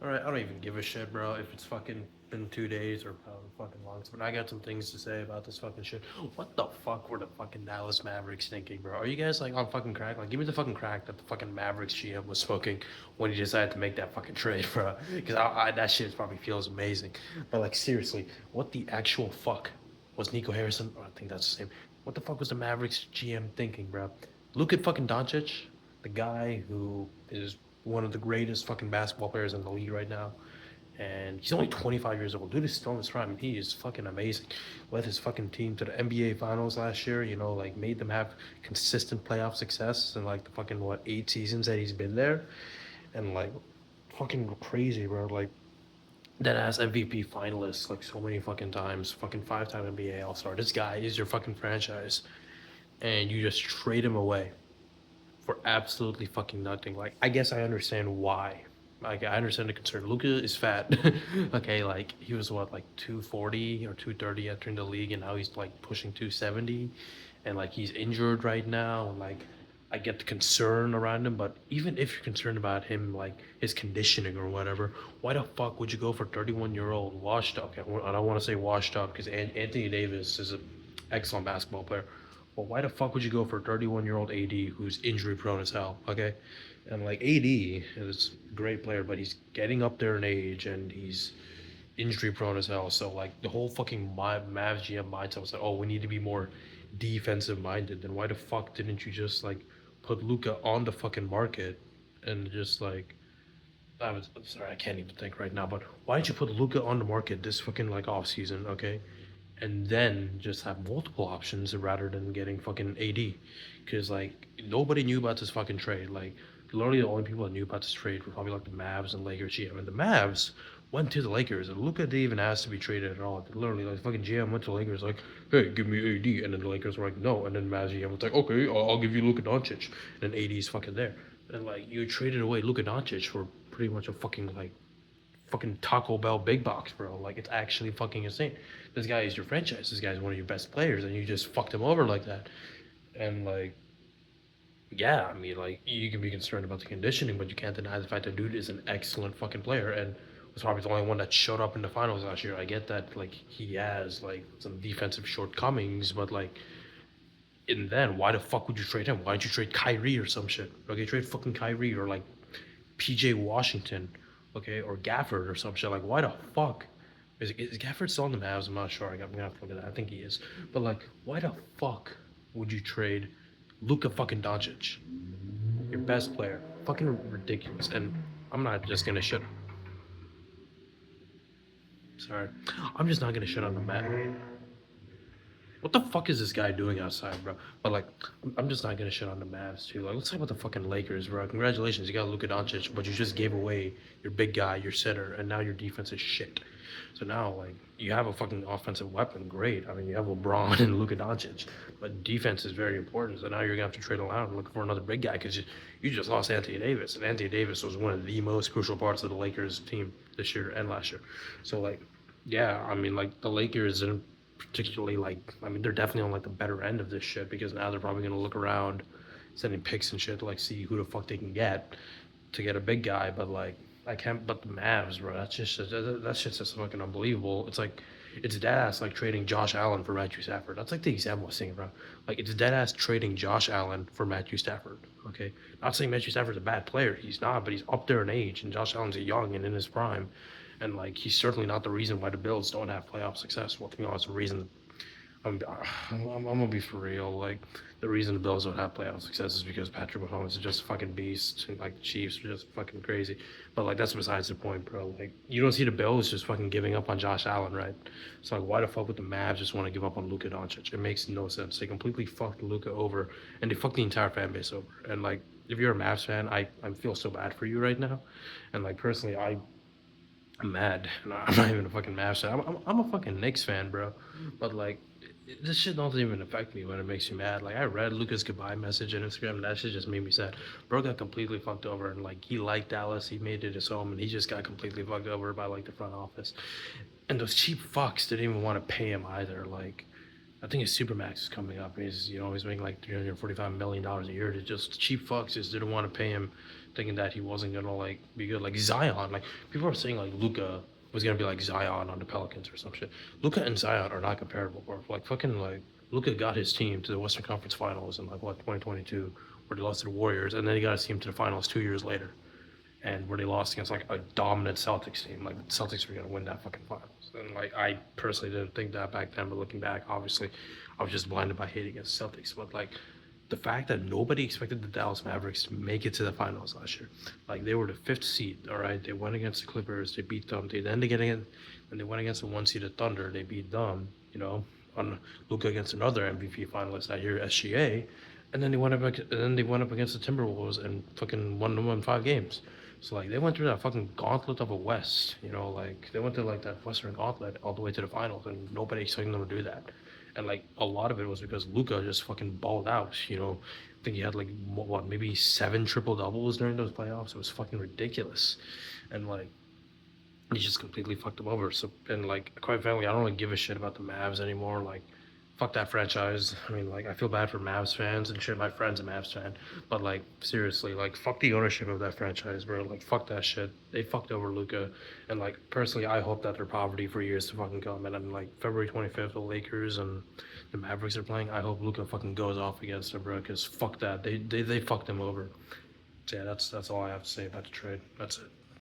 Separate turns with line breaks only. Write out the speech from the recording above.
Alright, I don't even give a shit, bro, if it's fucking been 2 days or however fucking long. But I got some things to say about this fucking shit. What the fuck were the fucking Dallas Mavericks thinking, bro? Are you guys like on fucking crack? Like, give me the fucking crack that the fucking Mavericks GM was smoking when he decided to make that fucking trade, bro. Because that shit probably feels amazing. But like, seriously, what the actual fuck was Nico Harrison? Oh, I think that's his name. What the fuck was the Mavericks GM thinking, bro? Luka fucking Doncic, the guy who is one of the greatest fucking basketball players in the league right now. And he's only 25 years old. Dude is still in his prime. He is fucking amazing. Led his fucking team to the NBA Finals last year. You know, like made them have consistent playoff success in like the fucking what 8 seasons that he's been there, and like fucking crazy, bro. Like that ass MVP finalist like so many fucking times. Fucking 5-time NBA All Star. This guy is your fucking franchise, and you just trade him away for absolutely fucking nothing. Like, I guess I understand why. Like, I understand the concern. Luca is fat. Okay, like he was what, like 240 or 230 entering the league, and now he's like pushing 270, and like he's injured right now. And like, I get the concern around him, but even if you're concerned about him, like his conditioning or whatever, why the fuck would you go for 31-year-old washed up? Okay, I don't want to say washed up because Anthony Davis is an excellent basketball player. Well, why the fuck would you go for 31-year-old AD who's injury prone as hell? Okay, and like AD is a great player, but he's getting up there in age and he's injury prone as hell. So like the whole fucking Mavs GM mindset was like, oh, we need to be more defensive minded. Then why the fuck didn't you just like put Luca on the fucking market and just like I'm sorry, I can't even think right now. But why didn't you put Luca on the market this fucking like off season? Okay, and then just have multiple options rather than getting fucking AD. Because like nobody knew about this fucking trade. Like literally the only people that knew about this trade were probably like the Mavs and Lakers GM. And the Mavs went to the Lakers and Luka didn't even ask to be traded at all. Literally like fucking GM went to the Lakers like, hey, give me AD, and then the Lakers were like, no, and then Mavs GM was like, okay, I'll give you Luka Doncic, and then AD's fucking there. And like you traded away Luka Doncic for pretty much a fucking Taco Bell big box, bro. Like it's actually fucking insane. This guy is your franchise. This guy is one of your best players, and you just fucked him over like that. And like, yeah, I mean, like you can be concerned about the conditioning, but you can't deny the fact that dude is an excellent fucking player and was probably the only one that showed up in the finals last year. I get that, like he has like some defensive shortcomings, but like, and then why the fuck would you trade him? Why don't you trade Kyrie or some shit? Okay, trade fucking Kyrie or like PJ Washington, okay, or Gafford or some shit. Like, why the fuck? Is Gafford still on the Mavs? I'm not sure. I'm gonna have to look at that. I think he is. But like, why the fuck would you trade Luka fucking Doncic, your best player? Fucking ridiculous. And I'm not just gonna shit. Sorry, I'm just not gonna shit on the Mavs. What the fuck is this guy doing outside, bro? But like, I'm just not gonna shit on the Mavs too. Like, let's talk about the fucking Lakers, bro. Congratulations, you got Luka Doncic, but you just gave away your big guy, your center, and now your defense is shit. So now, like, you have a fucking offensive weapon, great. I mean, you have LeBron and Luka Doncic, but defense is very important. So now you're gonna have to trade around and look for another big guy because you just lost Anthony Davis, and Anthony Davis was one of the most crucial parts of the Lakers team this year and last year. So like, yeah, I mean, like the Lakers didn't particularly like. I mean, they're definitely on like the better end of this shit because now they're probably gonna look around, sending picks and shit to like see who the fuck they can get to get a big guy. But like, I can't. But the Mavs, bro, that's just fucking unbelievable. It's like. It's dead ass like trading Josh Allen for Matthew Stafford. That's like the example I was saying, bro. Like it's dead ass trading Josh Allen for Matthew Stafford. Okay, not saying Matthew Stafford's a bad player. He's not, but he's up there in age, and Josh Allen's a young and in his prime. And like he's certainly not the reason why the Bills don't have playoff success. Well, to be honest, the reason I'm gonna be for real. Like the reason the Bills don't have playoff success is because Patrick Mahomes is just a fucking beast, and like the Chiefs are just fucking crazy. But like that's besides the point, bro. Like you don't see the Bills just fucking giving up on Josh Allen, right? So like, why the fuck would the Mavs just want to give up on Luka Doncic? It makes no sense. They completely fucked Luka over, and they fucked the entire fan base over. And like, if you're a Mavs fan, I feel so bad for you right now. And like personally, I'm mad. And I'm not even a fucking Mavs fan. I'm a fucking Knicks fan, bro. But like, this shit doesn't even affect me when it makes you mad. Like I read Luca's goodbye message on Instagram, and that shit just made me sad. Bro got completely fucked over, and like he liked Dallas, he made it his home, and he just got completely fucked over by like the front office. And those cheap fucks didn't even want to pay him either. Like I think his supermax is coming up. He's making like $345 million a year. They just cheap fucks just didn't want to pay him thinking that he wasn't gonna like be good. Like Zion, like people are saying like Luka was gonna be like Zion on the Pelicans or some shit. Luka and Zion are not comparable, bro. Like fucking like Luka got his team to the Western Conference Finals in like what 2022, where they lost to the Warriors, and then he got his team to the finals 2 years later, and where they lost against like a dominant Celtics team. Like the Celtics were gonna win that fucking finals, and like I personally didn't think that back then, but looking back, obviously, I was just blinded by hate against Celtics. But like the fact that nobody expected the Dallas Mavericks to make it to the finals last year, like they were the fifth seed, all right. They went against the Clippers, they beat them. Then they went against the one seeded Thunder, they beat them. You know, on Luka against another MVP finalist that year, SGA, and then they went up against the Timberwolves and fucking won them in 5 games. So like they went through that fucking gauntlet of a West, you know, like they went through like that Western gauntlet all the way to the finals, and nobody expected them to do that. And like a lot of it was because Luka just fucking balled out. You know, I think he had like what maybe 7 triple doubles during those playoffs. It was fucking ridiculous, and like he just completely fucked them over. So and like quite frankly, I don't really give a shit about the Mavs anymore. Like fuck that franchise. I mean, like I feel bad for Mavs fans and shit. My friend's a Mavs fan, but like seriously, like fuck the ownership of that franchise, bro. Like fuck that shit. They fucked over Luka, and like personally, I hope that they're poverty for years to fucking come. And I'm like February 25th, the Lakers and the Mavericks are playing. I hope Luka fucking goes off against them, bro. Cause fuck that. They fucked him over. So yeah, that's all I have to say about the trade. That's it.